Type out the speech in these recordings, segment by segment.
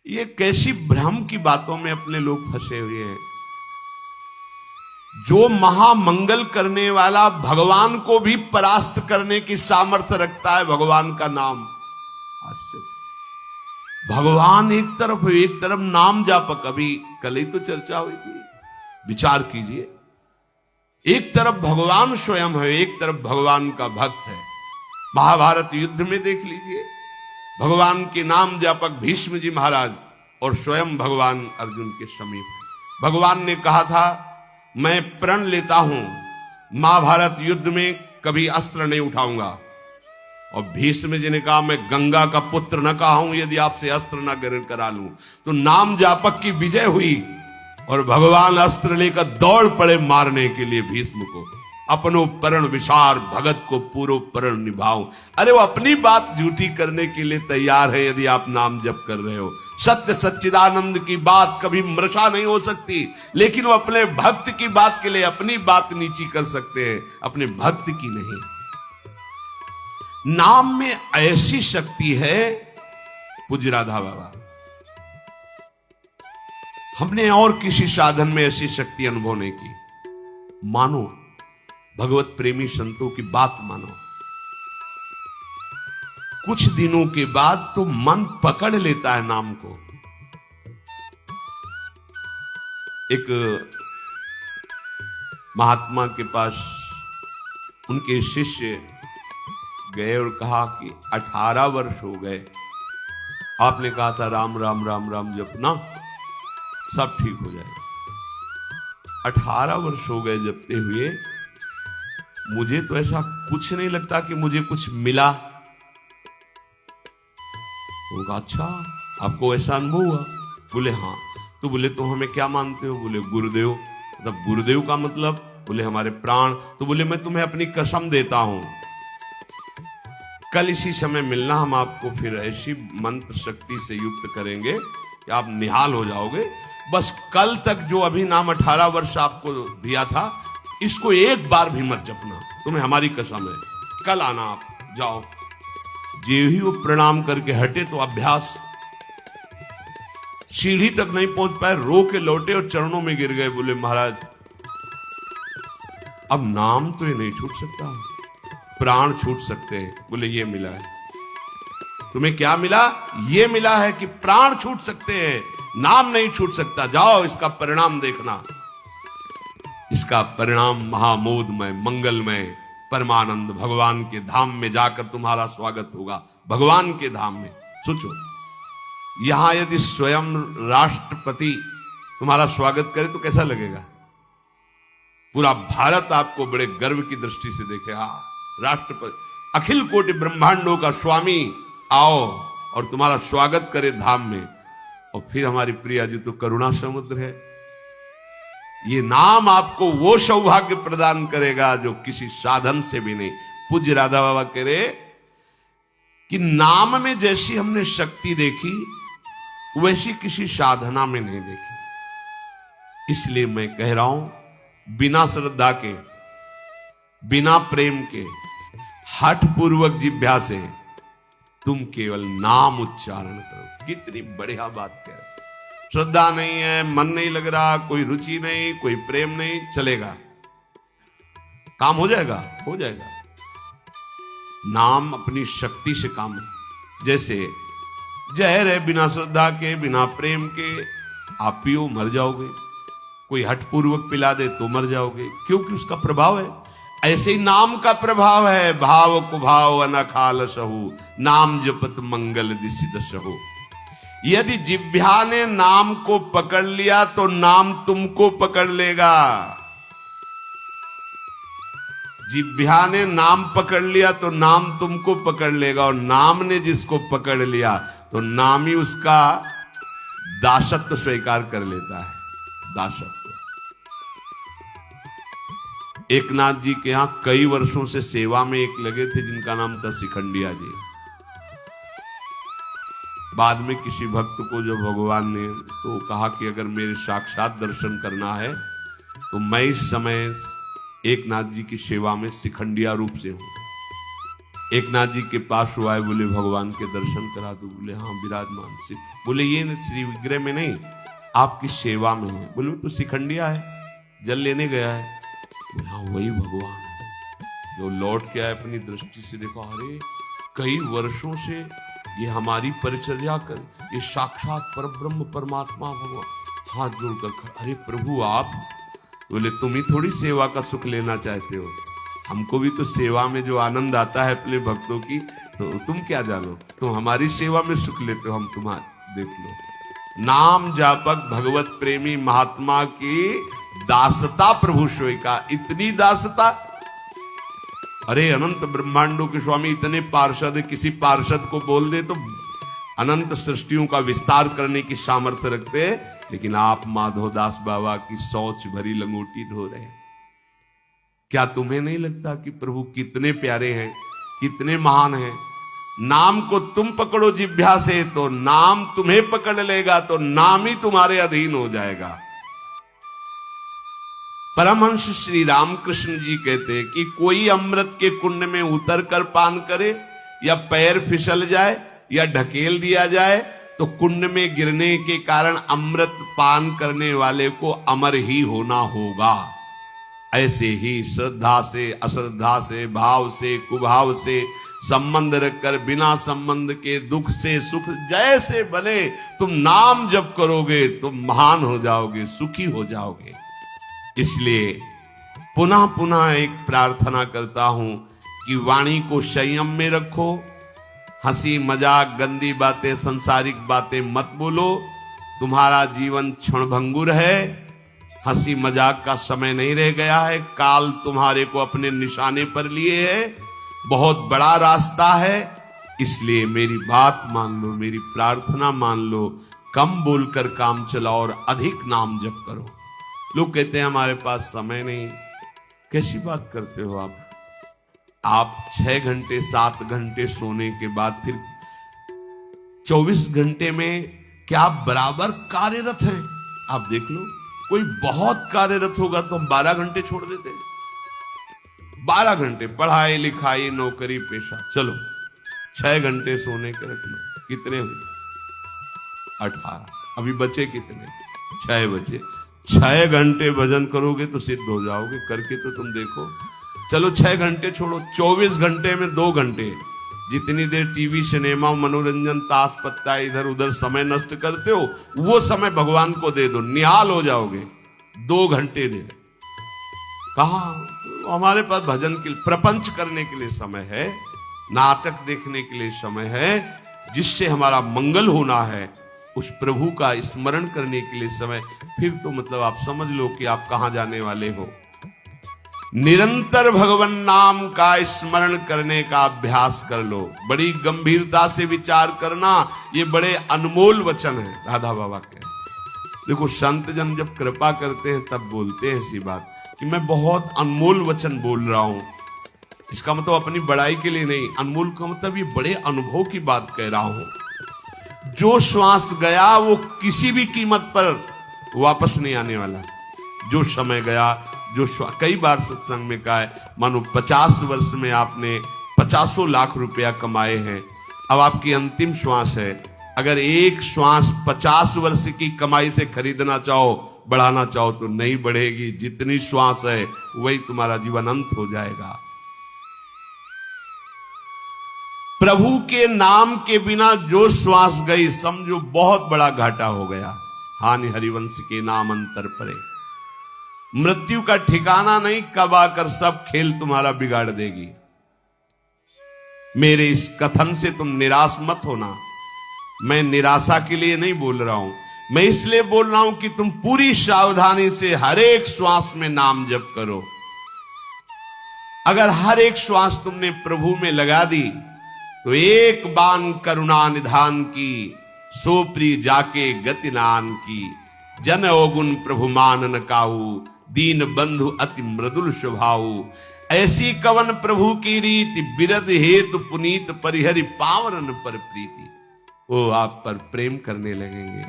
ये कैसी भ्रम की बातों में अपने लोग फंसे हुए हैं। जो महामंगल करने वाला भगवान को भी परास्त करने की सामर्थ्य रखता है, भगवान का नाम। आश्चर्य। भगवान एक तरफ नाम जापक, अभी कल ही तो चर्चा हुई थी, विचार कीजिए। एक तरफ भगवान स्वयं है, एक तरफ भगवान का भक्त है। महाभारत युद्ध में देख लीजिए, भगवान के नाम जापक भीष्म जी महाराज और स्वयं भगवान अर्जुन के समीप। भगवान ने कहा था मैं प्रण लेता हूं, महाभारत युद्ध में कभी अस्त्र नहीं उठाऊंगा। और भीष्म जी ने कहा मैं गंगा का पुत्र न कहा हूं यदि आपसे अस्त्र न ग्रहण करा लूं। तो नाम जापक की विजय हुई और भगवान अस्त्र लेकर दौड़ पड़े मारने के लिए भीष्म को। अपनो प्रण विचार भगत को पूरो प्रण निभाऊं। अरे वो अपनी बात झूठी करने के लिए तैयार है यदि आप नाम जप कर रहे हो। सत्य सच्चिदानंद की बात कभी मृषा नहीं हो सकती, लेकिन वो अपने भक्त की बात के लिए अपनी बात नीची कर सकते हैं, अपने भक्त की नहीं। नाम में ऐसी शक्ति है, पूज्य राधा बाबा, हमने और किसी साधन में ऐसी शक्ति अनुभव नहीं की। मानो भगवत प्रेमी संतों की बात मानो, कुछ दिनों के बाद तो मन पकड़ लेता है नाम को। एक महात्मा के पास उनके शिष्य गए और कहा कि 18 वर्ष हो गए, आपने कहा था राम राम राम राम जपना सब ठीक हो जाएगा। 18 वर्ष हो गए जपते हुए, मुझे तो ऐसा कुछ नहीं लगता कि मुझे कुछ मिला। उनका अच्छा आपको ऐसा अनुभव हुआ? बोले हाँ। तो बोले तो हमें क्या मानते हो? बोले गुरुदेव। मतलब गुरुदेव का मतलब? बोले हमारे प्राण। तो बोले मैं तुम्हें अपनी कसम देता हूं, कल इसी समय मिलना, हम आपको फिर ऐसी मंत्र शक्ति से युक्त करेंगे कि आप निहाल हो जाओगे। बस कल तक जो अभी नाम 18 वर्ष आपको दिया था, इसको एक बार भी मत जपना, तुम्हें हमारी कसम है। कल आना, आप जाओ। जे ही वो प्रणाम करके हटे तो अभ्यास, सीढ़ी तक नहीं पहुंच पाए, रो के लौटे और चरणों में गिर गए। बोले महाराज अब नाम तो ये नहीं छूट सकता, प्राण छूट सकते हैं। बोले ये मिला है तुम्हें। क्या मिला? ये मिला है कि प्राण छूट सकते हैं, नाम नहीं छूट सकता। जाओ इसका परिणाम देखना। इसका परिणाम महामोदमय मंगलमय परमानंद भगवान के धाम में जाकर तुम्हारा स्वागत होगा। भगवान के धाम में सोचो, यहां यदि स्वयं राष्ट्रपति तुम्हारा स्वागत करे तो कैसा लगेगा? पूरा भारत आपको बड़े गर्व की दृष्टि से देखे। हाँ, राष्ट्रपति अखिल कोटि ब्रह्मांडों का स्वामी आओ और तुम्हारा स्वागत करे धाम में। और फिर हमारी प्रिया जी तो करुणा समुद्र है। ये नाम आपको वो सौभाग्य प्रदान करेगा जो किसी साधन से भी नहीं। पूज्य राधा बाबा कह रहे कि नाम में जैसी हमने शक्ति देखी वैसी किसी साधना में नहीं देखी। इसलिए मैं कह रहा हूं, बिना श्रद्धा के, बिना प्रेम के, हठ पूर्वक जिह्वा से तुम केवल नाम उच्चारण करो। कितनी बढ़िया बात कह रहे। श्रद्धा नहीं है, मन नहीं लग रहा, कोई रुचि नहीं, कोई प्रेम नहीं, चलेगा, काम हो जाएगा, हो जाएगा। नाम अपनी शक्ति से काम, जैसे जहर है, बिना श्रद्धा के, बिना प्रेम के आप पियो मर जाओगे। कोई हठपूर्वक पिला दे तो मर जाओगे, क्योंकि उसका प्रभाव है। ऐसे ही नाम का प्रभाव है। भाव को भाव अनखाल सहु, नाम जपत मंगल दिसिद सहु। यदि जिह्वा ने नाम को पकड़ लिया तो नाम तुमको पकड़ लेगा। जिह्वा ने नाम पकड़ लिया तो नाम तुमको पकड़ लेगा, और नाम ने जिसको पकड़ लिया तो नाम ही उसका दासत्व स्वीकार कर लेता है। दासत्व। एकनाथ जी के यहां कई वर्षों से सेवा में एक लगे थे जिनका नाम था शिखंडिया जी। बाद में किसी भक्त को जो भगवान ने तो कहा कि अगर मेरे साक्षात दर्शन करना है तो मैं इस समय एकनाथ जी की सेवा में शिखंडिया रूप से हूं। एक नाथ जी के पास हुआ है, बोले भगवान के दर्शन करा दो। बोले हाँ विराजमान से। बोले ये श्री विग्रह में नहीं, आपकी सेवा में है। बोले तो शिखंडिया है, जल लेने गया है। बोले हाँ वही भगवान है। जो लौट के आए अपनी दृष्टि से देखा, अरे कई वर्षों से ये हमारी परिचर्या कर, ये साक्षात परब्रह्म परमात्मा भगवान। हाथ जोड़कर, अरे प्रभु आप। बोले तुम ही थोड़ी सेवा का सुख लेना चाहते हो, हमको भी तो सेवा में जो आनंद आता है अपने भक्तों की, तो तुम क्या जानो, तुम हमारी सेवा में सुख लेते हो, हम तुम्हारे देख लो। नाम जापक भगवत प्रेमी महात्मा की दासता प्रभु सोई का। इतनी दासता, अरे अनंत ब्रह्मांडों के स्वामी इतने पार्षद, किसी पार्षद को बोल दे तो अनंत सृष्टियों का विस्तार करने की सामर्थ्य रखते, लेकिन आप माधोदास बाबा की सोच भरी लंगोटी ढो रहे हैं। क्या तुम्हें नहीं लगता कि प्रभु कितने प्यारे हैं, कितने महान हैं? नाम को तुम पकड़ो जिह्वा से तो नाम तुम्हें पकड़ लेगा, तो नाम ही तुम्हारे अधीन हो जाएगा। परमहंस श्री रामकृष्ण जी कहते हैं कि कोई अमृत के कुंड में उतर कर पान करे, या पैर फिसल जाए या ढकेल दिया जाए, तो कुंड में गिरने के कारण अमृत पान करने वाले को अमर ही होना होगा। ऐसे ही श्रद्धा से, अश्रद्धा से, भाव से, कुभाव से संबंध रखकर बिना संबंध के दुख से सुख जैसे बने, तुम नाम जप करोगे तुम महान हो जाओगे, सुखी हो जाओगे। इसलिए पुनः पुनः एक प्रार्थना करता हूं कि वाणी को संयम में रखो, हंसी मजाक गंदी बातें सांसारिक बातें मत बोलो। तुम्हारा जीवन क्षणभंगुर है, हंसी मजाक का समय नहीं रह गया है, काल तुम्हारे को अपने निशाने पर लिए है, बहुत बड़ा रास्ता है। इसलिए मेरी बात मान लो, मेरी प्रार्थना मान लो, कम बोलकर काम चलाओ और अधिक नाम जप करो। लोग कहते हैं हमारे पास समय नहीं। कैसी बात करते हो आप? आप 6 घंटे 7 घंटे सोने के बाद फिर 24 घंटे में क्या आप बराबर कार्यरत हैं? आप देख लो, कोई बहुत कार्यरत होगा तो हम 12 घंटे छोड़ देते हैं। 12 घंटे पढ़ाई लिखाई नौकरी पेशा, चलो 6 घंटे सोने के रख लो। कितने हुए? 18। अभी बचे कितने? 6 बचे। 6 घंटे भजन करोगे तो सिद्ध हो जाओगे, करके तो तुम देखो। चलो 6 घंटे छोड़ो, 24 घंटे में 2 घंटे, जितनी देर टीवी सिनेमा मनोरंजन ताश पत्ता इधर उधर समय नष्ट करते हो, वो समय भगवान को दे दो, निहाल हो जाओगे। 2 घंटे दे। कहा हमारे पास भजन के लिए, प्रपंच करने के लिए समय है, नाटक देखने के लिए समय है, जिससे हमारा मंगल होना है, उस प्रभु का स्मरण करने के लिए समय। फिर तो मतलब आप समझ लो कि आप कहां जाने वाले हो। निरंतर भगवान नाम का स्मरण करने का अभ्यास कर लो। बड़ी गंभीरता से विचार करना, ये बड़े अनमोल वचन है राधा बाबा के। देखो संत जन जब कृपा करते हैं तब बोलते हैं ऐसी बात कि मैं बहुत अनमोल वचन बोल रहा हूं। इसका मतलब अपनी बड़ाई के लिए नहीं, अनमोल का मतलब ये बड़े अनुभव की बात कह रहा हूं। जो श्वास गया वो किसी भी कीमत पर वापस नहीं आने वाला। जो समय गया, जो कई बार सत्संग में कहा है, मानो 50 वर्ष में आपने 50 लाख रुपया कमाए हैं, अब आपकी अंतिम श्वास है। अगर एक श्वास 50 वर्ष की कमाई से खरीदना चाहो, बढ़ाना चाहो तो नहीं बढ़ेगी। जितनी श्वास है वही तुम्हारा जीवन अंत हो जाएगा। प्रभु के नाम के बिना जो श्वास गई, समझो बहुत बड़ा घाटा हो गया। हानि हरिवंश के नाम अंतर परे। मृत्यु का ठिकाना नहीं, कब आकर सब खेल तुम्हारा बिगाड़ देगी। मेरे इस कथन से तुम निराश मत होना। मैं निराशा के लिए नहीं बोल रहा हूं, मैं इसलिए बोल रहा हूं कि तुम पूरी सावधानी से हर एक श्वास में नाम जप करो। अगर हर एक श्वास तुमने प्रभु में लगा दी तो एक बान करुणा निधान की, सोप्री जाके गति नान की। जन अवगुण प्रभु मानन काहू, दीन बंधु अति मृदुल स्वभाव। ऐसी कवन प्रभु की रीति, बिरद हेतु पुनीत परिहरि पावरन पर प्रीति। वो आप पर प्रेम करने लगेंगे,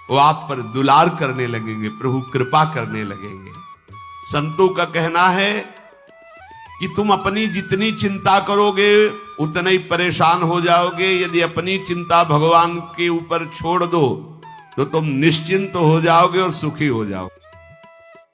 वो आप पर दुलार करने लगेंगे, प्रभु कृपा करने लगेंगे। संतों का कहना है कि तुम अपनी जितनी चिंता करोगे उतने ही परेशान हो जाओगे। यदि अपनी चिंता भगवान के ऊपर छोड़ दो तो तुम निश्चिंत हो जाओगे और सुखी हो जाओगे।